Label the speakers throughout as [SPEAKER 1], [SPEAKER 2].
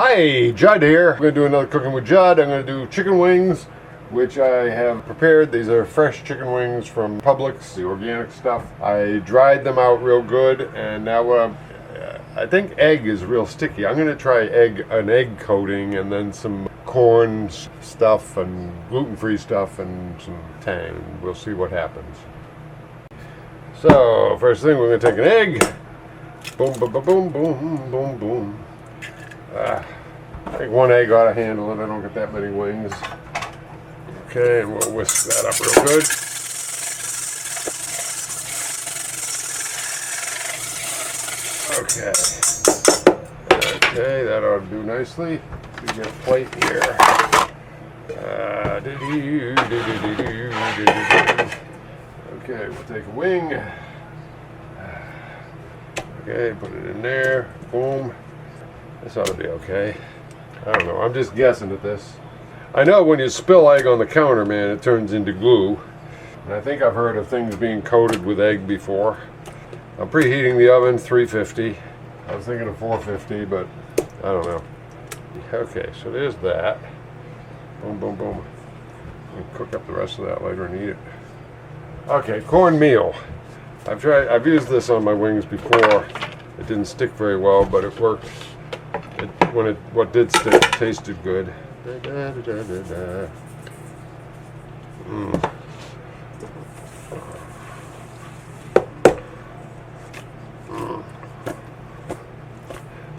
[SPEAKER 1] Hi, Judd here. I'm going to do another Cooking with Judd. I'm going to do chicken wings, which I have prepared. These are fresh chicken wings from Publix, the organic stuff. I dried them out real good, and now I think egg is real sticky. I'm going to try an egg coating, and then some corn stuff and gluten-free stuff and some tang. We'll see what happens. So, first thing, we're going to take an egg. Boom, boom, boom, boom, boom, boom, boom. I think one egg ought to handle it. I don't get that many wings. Okay, and we'll whisk that up real good. Okay. Okay, that ought to do nicely. We get a plate here. Okay, we'll take a wing. Okay, put it in there. Boom. This ought to be okay. I don't know. I'm just guessing at this. I know when you spill egg on the counter, man, it turns into glue. And I think I've heard of things being coated with egg before. I'm preheating the oven, 350. I was thinking of 450, but I don't know. Okay, so there's that. Boom, boom, boom. I'll cook up the rest of that later and eat it. Okay, cornmeal. I've used this on my wings before. It didn't stick very well, but it worked. What did stick tasted good. The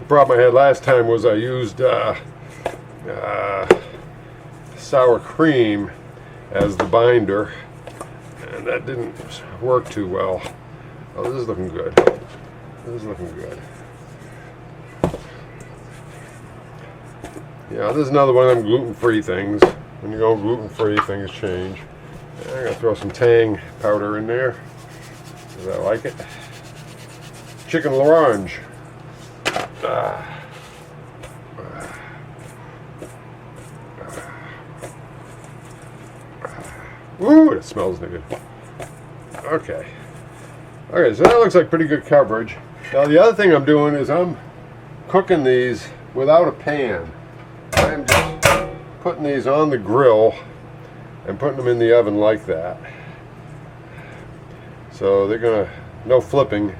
[SPEAKER 1] problem I had last time was I used sour cream as the binder, and that didn't work too well. Oh, this is looking good. This is looking good. Yeah, this is another one of them gluten-free things. When you go gluten-free, things change. I'm going to throw some tang powder in there, because I like it. Chicken l'orange. Ooh, it smells good. Okay. Okay, so that looks like pretty good coverage. Now the other thing I'm doing is I'm cooking these without a pan. I'm just putting these on the grill and putting them in the oven like that. So they're gonna, no flipping.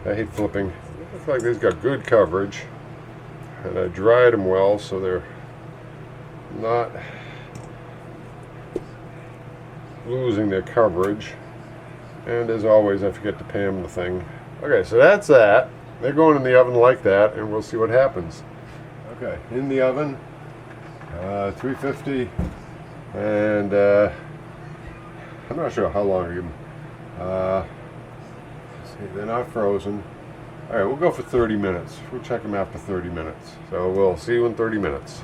[SPEAKER 1] I hate flipping. Looks like they've got good coverage. And I dried them well so they're not losing their coverage. And as always, I forget to pan the thing. Okay, so that's that. They're going in the oven like that, and we'll see what happens. Okay, in the oven, 350, and I'm not sure how long I give them. See, they're not frozen. All right, we'll go for 30 minutes. We'll check them after 30 minutes. So we'll see you in 30 minutes.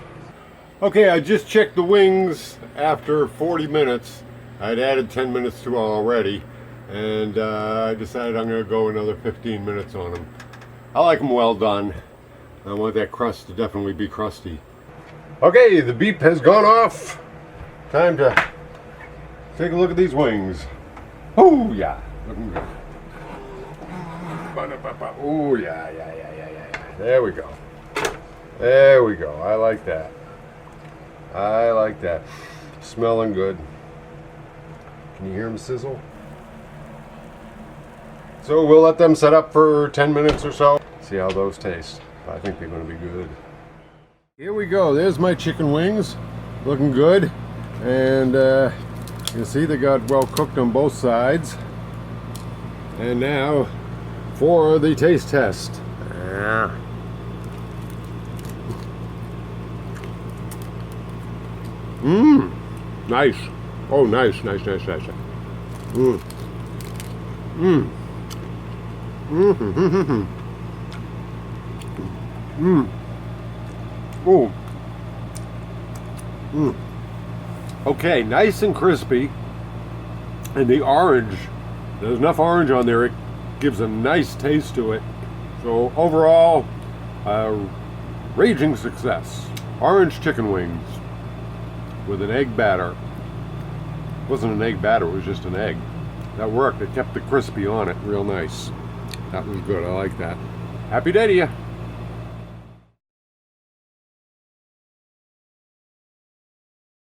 [SPEAKER 1] Okay, I just checked the wings after 40 minutes. I'd added 10 minutes to it already, and I decided I'm going to go another 15 minutes on them. I like them well done. I want that crust to definitely be crusty. Okay, the beep has gone off. Time to take a look at these wings. Oh yeah, looking good. Oh yeah. There we go. There we go. I like that. I like that. Smelling good. Can you hear them sizzle? So we'll let them set up for 10 minutes or so. See how those taste. I think they're going to be good. Here we go. There's my chicken wings. Looking good. And you can see they got well cooked on both sides. And now for the taste test. Nice. Oh, nice. Oh. Okay, nice and crispy. And the orange, there's enough orange on there, it gives a nice taste to it. So overall, raging success. Orange chicken wings with an egg batter. It wasn't an egg batter, it was just an egg. That worked, it kept the crispy on it real nice. That was good, I like that. Happy day to you.